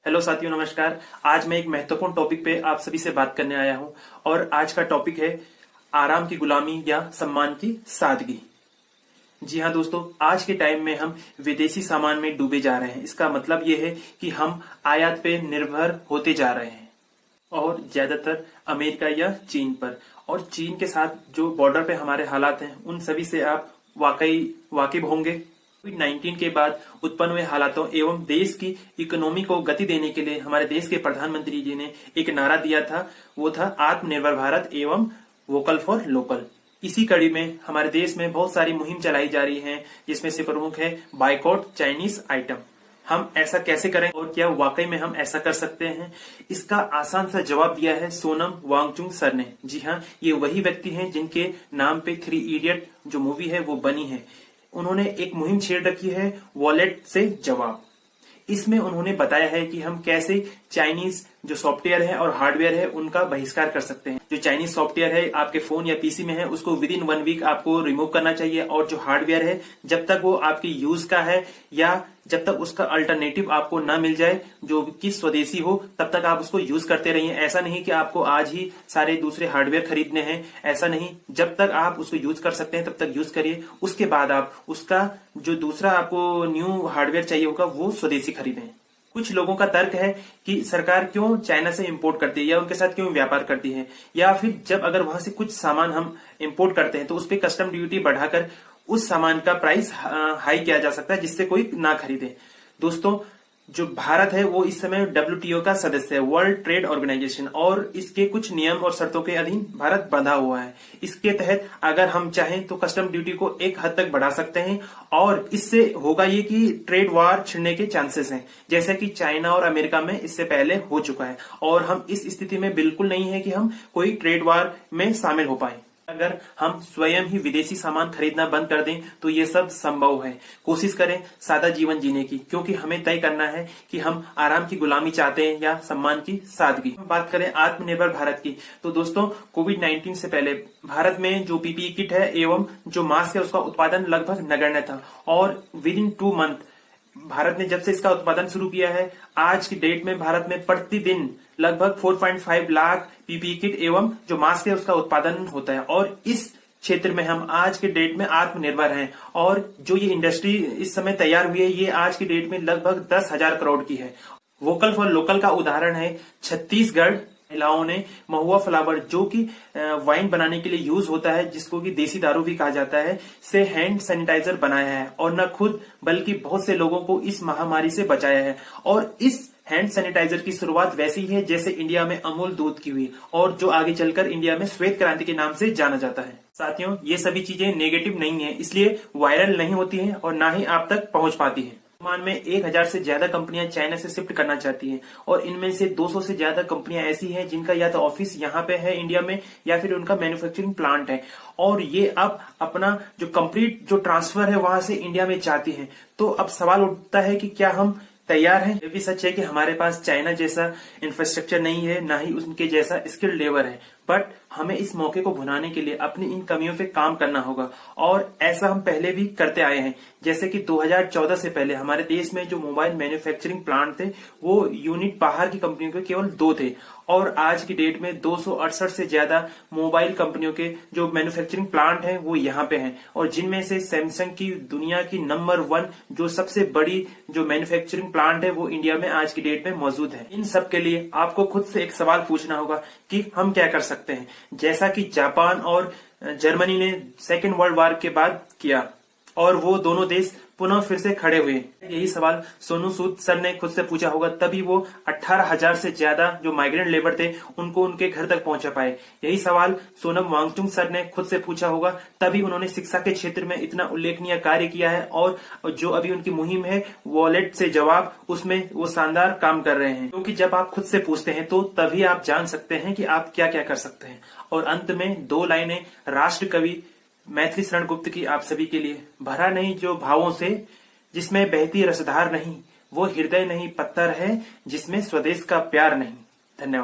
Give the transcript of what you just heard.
Hello साथियों, नमस्कार। आज मैं एक महत्वपूर्ण टॉपिक पे आप सभी से बात करने आया हूं और आज का टॉपिक है आराम की गुलामी या सम्मान की सादगी। जी हाँ दोस्तों, आज के टाइम में हम विदेशी सामान में डूबे जा रहे हैं। इसका मतलब ये है कि हम आयात पे निर्भर होते जा रहे हैं और ज्यादातर अमेरिका या चीन पर। और चीन के साथ जो बॉर्डर पे हमारे हालात हैं उन सभी से आप वाकिफ होंगे। कोविड-19 के बाद उत्पन्न हुए हालातों एवं देश की इकोनॉमी को गति देने के लिए हमारे देश के प्रधानमंत्री जी ने एक नारा दिया था, वो था आत्मनिर्भर भारत एवं वोकल फॉर लोकल। इसी कड़ी में हमारे देश में बहुत सारी मुहिम चलाई जा रही है, जिसमें से प्रमुख है बाइकआउट चाइनीज आइटम। हम ऐसा कैसे करें और क्या वाकई में हम ऐसा कर सकते हैं? इसका आसान सा जवाब दिया है सोनम वांगचुक सर ने। जी हाँ, ये वही व्यक्ति हैं जिनके नाम पे 3 इडियट जो मूवी है वो बनी है। उन्होंने एक मुहिम छेड़ रखी है, वॉलेट से जवाब। इसमें उन्होंने बताया है कि हम कैसे चाइनीज जो सॉफ्टवेयर है और हार्डवेयर है उनका बहिष्कार कर सकते हैं। जो चाइनीज सॉफ्टवेयर है आपके फोन या पीसी में है उसको विद इन 1 वीक आपको रिमूव करना चाहिए, और जो हार्डवेयर है जब तक वो आपकी यूज का है या जब तक उसका अल्टरनेटिव आपको ना मिल जाए जो कि स्वदेशी हो, तब तक आप उसको यूज करते रहिए। ऐसा नहीं कि आपको आज ही सारे दूसरे हार्डवेयर खरीदने हैं, ऐसा नहीं। जब तक आप उसको यूज कर सकते हैं तब तक यूज करिए। उसके बाद आप उसका जो दूसरा आपको न्यू हार्डवेयर चाहिए होगा वो स्वदेशी खरीदें। कुछ लोगों का तर्क है कि सरकार क्यों चाइना से इंपोर्ट करती है या उनके साथ क्यों व्यापार करती है, या फिर जब अगर वहां से कुछ सामान हम इंपोर्ट करते हैं तो उस पर कस्टम ड्यूटी बढ़ाकर उस सामान का प्राइस हाई किया जा सकता है जिससे कोई ना खरीदे। दोस्तों, जो भारत है वो इस समय WTO का सदस्य है, वर्ल्ड ट्रेड ऑर्गेनाइजेशन, और इसके कुछ नियम और शर्तों के अधीन भारत बंधा हुआ है। इसके तहत अगर हम चाहें तो कस्टम ड्यूटी को एक हद तक बढ़ा सकते हैं, और इससे होगा ये कि ट्रेड वार छिड़ने के चांसेस हैं, जैसे कि चाइना और अमेरिका में इससे पहले हो चुका है। और हम इस स्थिति में बिल्कुल नहीं है कि हम कोई ट्रेड वार में शामिल हो पाए। अगर हम स्वयं ही विदेशी सामान खरीदना बंद कर दें तो ये सब संभव है। कोशिश करें सादा जीवन जीने की, क्योंकि हमें तय करना है कि हम आराम की गुलामी चाहते हैं या सम्मान की सादगी। बात करें आत्मनिर्भर भारत की, तो दोस्तों कोविड-19 से पहले भारत में जो PPE किट है एवं जो मास्क है उसका उत्पादन लगभग नगण्य था, और विद इन 2 मंथ भारत ने जब से इसका उत्पादन शुरू किया है, आज की डेट में भारत में प्रतिदिन लगभग 4.5 लाख PPE किट एवं जो मास्क है उसका उत्पादन होता है। और इस क्षेत्र में हम आज के डेट में आत्मनिर्भर हैं, और जो ये इंडस्ट्री इस समय तैयार हुई है ये आज की डेट में लगभग 10,000 करोड़ की है। वोकल फॉर लोकल का उदाहरण है छत्तीसगढ़ महिलाओं ने महुआ फ्लावर, जो कि वाइन बनाने के लिए यूज होता है, जिसको कि देसी दारू भी कहा जाता है, से हैंड सैनिटाइजर बनाया है, और न खुद बल्कि बहुत से लोगों को इस महामारी से बचाया है। और इस हैंड सैनिटाइजर की शुरुआत वैसी ही है जैसे इंडिया में अमूल दूध की हुई, और जो आगे चलकर इंडिया में श्वेत क्रांति के नाम से जाना जाता है। साथियों, ये सभी चीजें नेगेटिव नहीं है, इसलिए वायरल नहीं होती है और ना ही आप तक पहुंच पाती है। वर्तमान में 1000 से ज्यादा कंपनियां चाइना से शिफ्ट करना चाहती हैं, और इनमें से 200 से ज्यादा कंपनियां ऐसी हैं जिनका या तो ऑफिस यहाँ पे है इंडिया में या फिर उनका मैन्युफैक्चरिंग प्लांट है, और ये अब अपना जो कंप्लीट जो ट्रांसफर है वहां से इंडिया में चाहती हैं। तो अब सवाल उठता है कि क्या हम तैयार हैं? ये भी सच है कि हमारे पास चाइना जैसा इंफ्रास्ट्रक्चर नहीं है, ना ही उनके जैसा स्किल्ड लेबर है, बट हमें इस मौके को भुनाने के लिए अपनी इन कमियों पे काम करना होगा, और ऐसा हम पहले भी करते आए हैं। जैसे कि 2014 से पहले हमारे देश में जो मोबाइल मैन्युफैक्चरिंग प्लांट थे वो यूनिट बाहर की कंपनियों के केवल 2 थे, और आज की डेट में 268 से ज्यादा मोबाइल कंपनियों के जो मैन्युफैक्चरिंग प्लांट हैं वो यहाँ पे हैं, और जिनमें से सैमसंग की दुनिया की नंबर 1 जो सबसे बड़ी जो मैन्युफैक्चरिंग प्लांट है वो इंडिया में आज की डेट में मौजूद है। इन सब के लिए आपको खुद से एक सवाल पूछना होगा कि हम क्या कर सकते हैं, जैसा कि जापान और जर्मनी ने 2nd वर्ल्ड वॉर के बाद किया, और वो दोनों देश पुनः फिर से खड़े हुए। यही सवाल सोनू सूद सर ने खुद से पूछा होगा, तभी वो 18,000 से ज्यादा जो माइग्रेंट लेबर थे उनको उनके घर तक पहुंचा पाए। यही सवाल सोनम वांगचुक सर ने खुद से पूछा होगा, तभी उन्होंने शिक्षा के क्षेत्र में इतना उल्लेखनीय कार्य किया है, और जो अभी उनकी मुहिम है वॉलेट से जवाब, उसमें वो शानदार काम कर रहे हैं। क्योंकि जब आप खुद से पूछते हैं तो तभी आप जान सकते हैं कि आप क्या क्या कर सकते हैं। और अंत में 2 लाइनें राष्ट्र कवि मैथिली शरण गुप्त की आप सभी के लिए। भरा नहीं जो भावों से, जिसमें बहती रसधार नहीं, वो हृदय नहीं पत्थर है, जिसमें स्वदेश का प्यार नहीं। धन्यवाद।